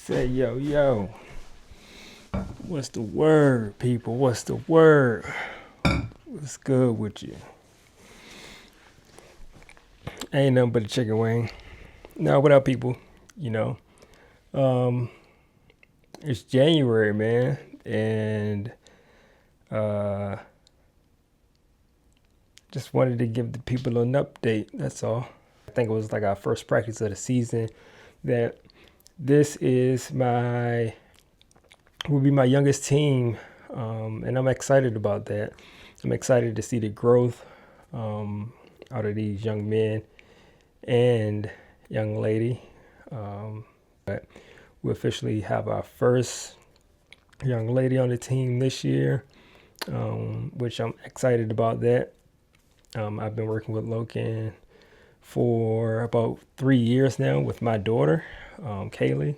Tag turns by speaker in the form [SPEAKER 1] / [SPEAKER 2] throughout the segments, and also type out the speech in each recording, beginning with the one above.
[SPEAKER 1] Say yo yo. What's the word, people? What's the word? What's good with you? Ain't nothing but a chicken wing. No, what up, people? You know, um, it's January, man, and uh, just wanted to give the people an update. That's all. I think it was like our first practice of the season. That this is will be my youngest team, and I'm excited about that. I'm excited to see the growth out of these young men and young lady. But we officially have our first young lady on the team this year, which I'm excited about that. I've been working with Logan for about 3 years now with my daughter, Kaylee.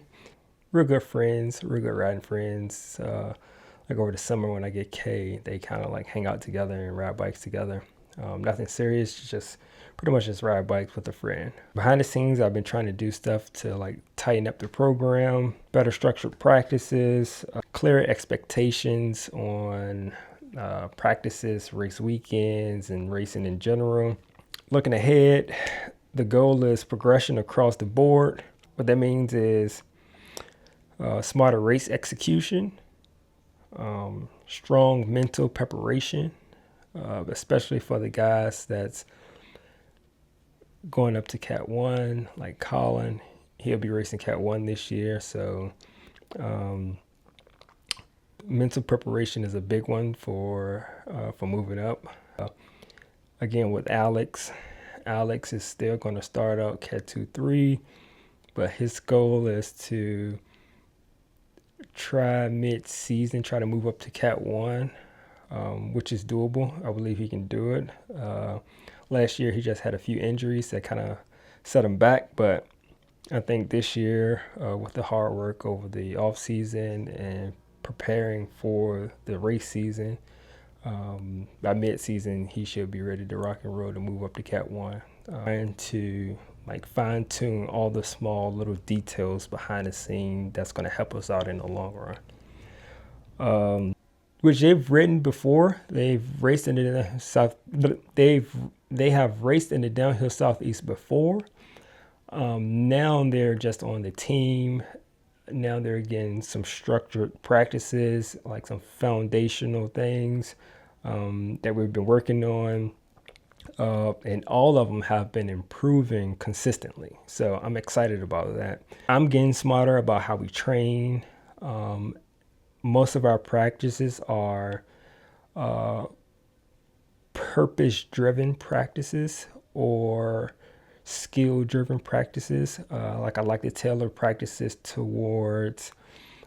[SPEAKER 1] Real good friends, real good riding friends. Like over the summer when I get K, they kind of like hang out together and ride bikes together. Nothing serious, just pretty much just ride bikes with a friend. Behind the scenes, I've been trying to do stuff to like tighten up the program, better structured practices, clearer expectations on practices, race weekends, and racing in general. Looking ahead, the goal is progression across the board. What that means is smarter race execution, strong mental preparation, especially for the guys that's going up to Cat 1, like Colin. He'll be racing Cat 1 this year, so mental preparation is a big one for moving up. Again, with Alex is still going to start out Cat 2-3, but his goal is to try mid-season, try to move up to Cat 1, which is doable. I believe he can do it. Last year, he just had a few injuries that kind of set him back, but I think this year, with the hard work over the off season and preparing for the race season, by mid-season, he should be ready to rock and roll to move up to Cat 1. And to like fine tune all the small little details behind the scene that's going to help us out in the long run. Which they've ridden before. They've raced in the south. They have raced in the downhill southeast before. Now they're just on the team. Now they're getting some structured practices, like some foundational things that we've been working on. And all of them have been improving consistently. So I'm excited about that. I'm getting smarter about how we train. Most of our practices are purpose-driven practices or skill-driven practices. Like I like to tailor practices towards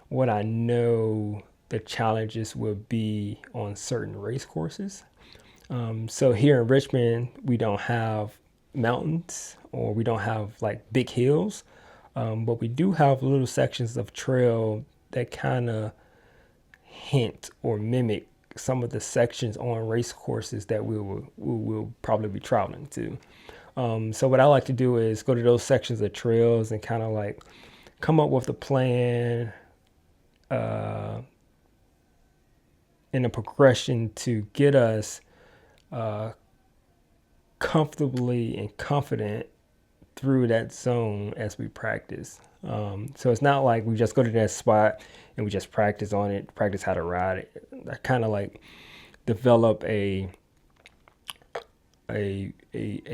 [SPEAKER 1] what I know the challenges will be on certain race courses. So here in Richmond, we don't have mountains or we don't have like big hills, but we do have little sections of trail that kind of hint or mimic some of the sections on race courses that we will probably be traveling to. So what I like to do is go to those sections of trails and kind of like come up with a plan and a progression to get us comfortably and confident through that zone as we practice. So it's not like we just go to that spot and we just practice on it, practice how to ride it. I kind of like develop a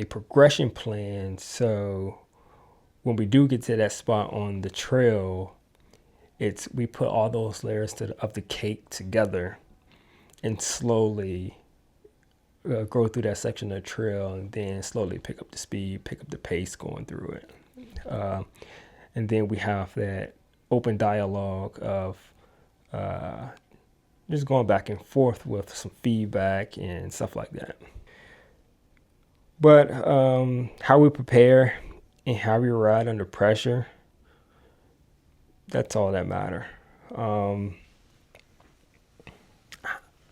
[SPEAKER 1] progression plan, so when we do get to that spot on the trail, we put all those layers of the cake together and slowly grow through that section of the trail, and then slowly pick up the speed, pick up the pace going through it. And then we have that open dialogue of just going back and forth with some feedback and stuff like that. But how we prepare and how we ride under pressure, that's all that matter.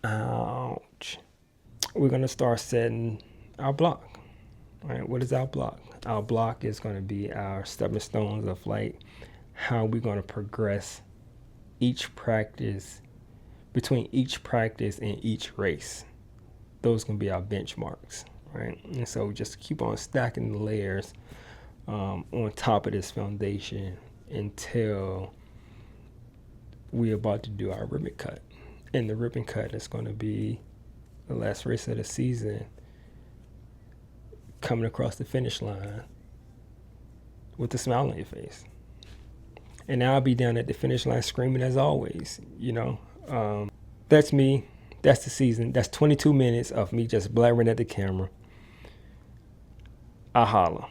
[SPEAKER 1] Ouch. We're going to start setting our block. All right, what is our block? Our block is going to be our stepping stones of like how we're going to progress each practice, between each practice and each race. Those can be our benchmarks, right? And so just keep on stacking the layers on top of this foundation until we're about to do our ribbon cut. And the ribbon cut is going to be the last race of the season, coming across the finish line with a smile on your face. And I'll be down at the finish line screaming as always, That's me. That's the season. That's 22 minutes of me just blabbering at the camera. I holla.